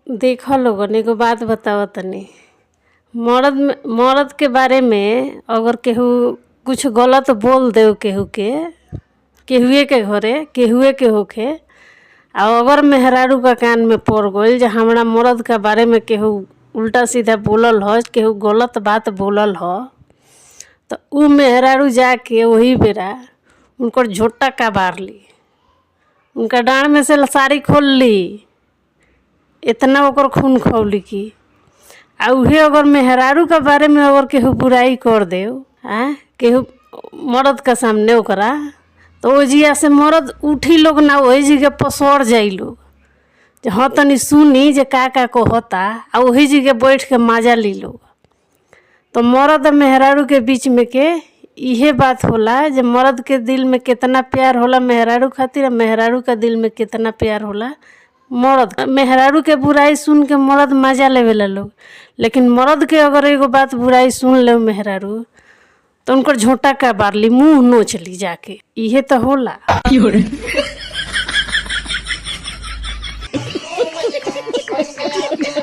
देखो लोगन एगो बात बताओ तनी। मर्द के बारे में अगर केहू कुछ गलत बोल दे केहुए के घरे केहुए के होखे और अगर मेहरारू का कान में पड़ गइल जे हमरा मर्द के बारे में केहू उल्टा सीधा बोलल ह, केहू गलत बात बोलल ह, तो उ मेहरारू जाके वही बेरा उनकर झोटा का बार ली, उनका डाँड़ में से साड़ी खोल ली, इतना ओकर खून खौली की। आ उहे अगर मेहरारू के बारे में अगर केहू बुराई कर दे केहू मर्द के सामने ओकरा, तो ओ जिया से मर्द उठी लोग ना वही जगह पसर जाई लोग जे हाँ तनी सुनी जे का कहता, आ वही जगह बैठ के मजा ली लोग। तो मर्द मेहरारू के बीच में के इहे बात होला जे मर्द के दिल में कितना प्यार होला मेहरारू खातिर, मेहरारू के दिल में कितना प्यार होला मर्द। मेहरारू के बुराई सुन के मर्द मजा लेवेला लोग, लेकिन मर्द के अगर एगो बात बुराई सुन ले मेहरारू तो उनकर झोंटा का बार ली, मुंह नोच ली जाके। इहे तो होला।